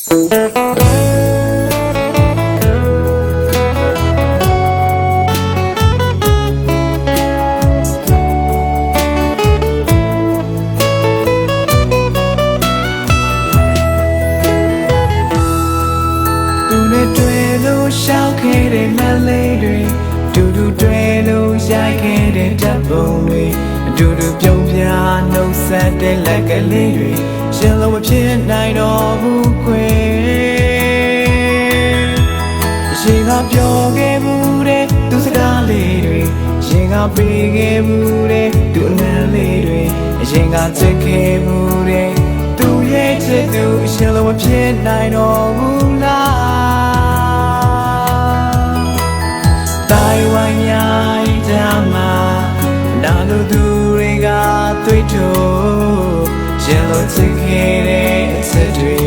ရှောက်ခဲ့တဲ့လမ်းလေးတွေတူတူတွဲလို့ရိုက်ခဲ့တဲ့ဓာတ်ပုံတွေအတူတူပြုံးပြနှုတ်ဆက်တဲ့လက်ကလေးတွေရှင်လုံးမဖြစ်နိုင်တော့ဘူးခွေရှင်ကပြောခဲ့မှုတဲ့သူစကားလေးတွေရှင်ကပေးခဲ့မှုတဲ့သူအနံလေးတွေရှင်ကချစ်ခဲ့မှုတဲ့သူရဲ့ချစ်သူရှင်လုံးမဖြစ်နိုင်တော့ဘူးလားဝိုင်းရိုက်ကြမှာနာလို့သူတွေကတွေ့တော့ရှင်လို့ချစ်ခဲ့တဲ့အချက်တွေ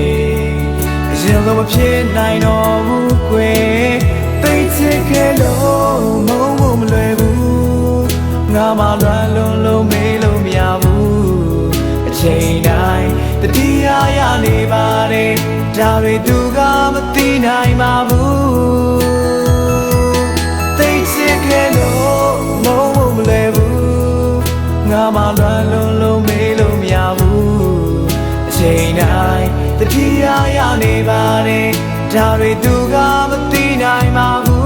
ရှင်လို့မဖြစ်နိုင်တော့ဘူးကွယ်သိချစ်ခဲ့လို့မုန်းဖို့မလွယ်ဘူးငါမှလွမ်းလုံးမေးလို့မရဘူးအချိန်တိုင်းတတိယရနေပါတယ်ဒါတွေသူကမသိနိုင်ပါဘူးငါမှလွမ်းလုံးမေးလို့မရဘူးအချိန်တိုင်းတတိယရနေပါတယ်ဒါတွေသူကမသိနိုင်ပါဘူး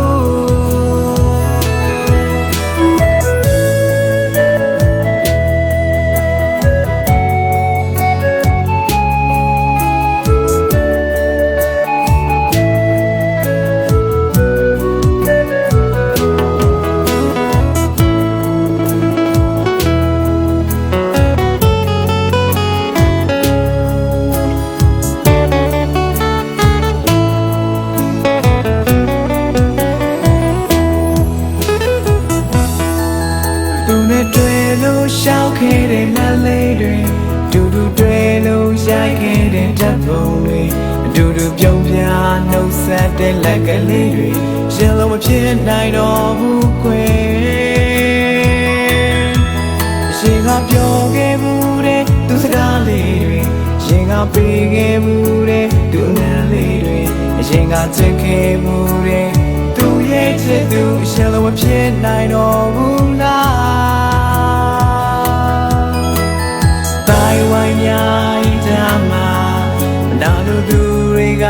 ရှောက်ခဲ့တဲ့လမ်းလေးတွေတူတူတွဲလို့ရိုက်ခဲ့တဲ့ဓာတ်ပုံတွေအတူတူပြုံးပြနှုတ်ဆက်တဲ့လက်ကလေးတွေရှင်လုံးမဖြစ်နိုင်တော့ဘူးခွေရှင်ကပြောခဲ့မှုတဲ့သူစကားလေးတွေရှင်ကပေးခဲ့မှုတဲ့သူအနံလေးတွေရှင်ကချစ်ခဲ့မှုတဲ့သူရဲ့ချစ်သူရှင်လုံးမဖြစ်နိုင်တော့ဘူးလားဝိုင်းရိုက်ကြမှာနာလို့သူတွေက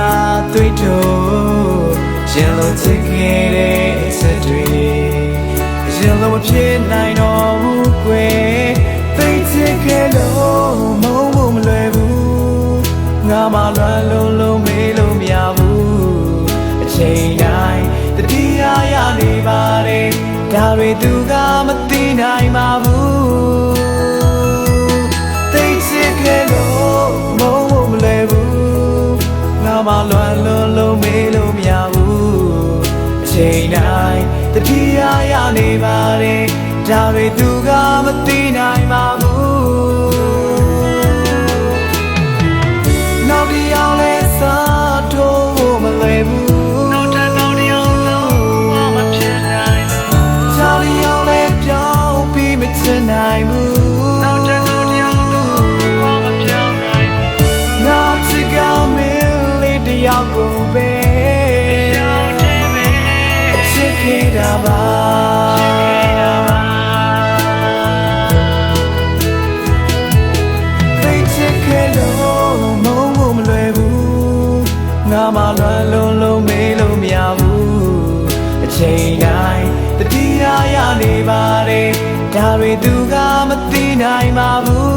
တွေ့တော့ရှင်လို့ချစ်ခဲ့တဲ့အချက်တွေရှင်လို့မဖြစ်နိုင်တော့ဘူးကွယ်သိချစ်ခဲ့လို့မုန်းဖို့မလွယ်ဘူးငါမှလွမ်းလုံးမေးလို့မရဘူးအချိန်တိုင်းတတိယရနေပါတယ်ဒါတွေသူကမသိနိုင်ပါဘူးမလွမ်းလုံးမေးလို့မရဘူးအချိန်တိုင်းတတိယရနေပါတယ်ဒါတွေသူကမသိနိုင်ပါဘူးနောက်တစ်ယောက်လဲစားထိုးမလွယ်ဘူးနောက်တစ်ယောက်လုံးမဖြစ်နိုင်ဘူးချာလီယောက်လဲပြောင်းပြီးမချင်နိုင်ဘူးနောက်တစ်ယောက်လုံးမပြောင်းနိုင်ဘူးငါချစ်ကမင်းရောက်ကိုပဲချစ်ခဲ့တာပါသိချစ်ခဲ့လို့မုန်းဖို့မလွယ်ဘူးငါမှလွမ်းလုံးမေးလို့မရဘူးအချိန်တိုင်းတတိယရနေပါတယ်ဒါတွေသူကမသိနိုင်ပါဘူး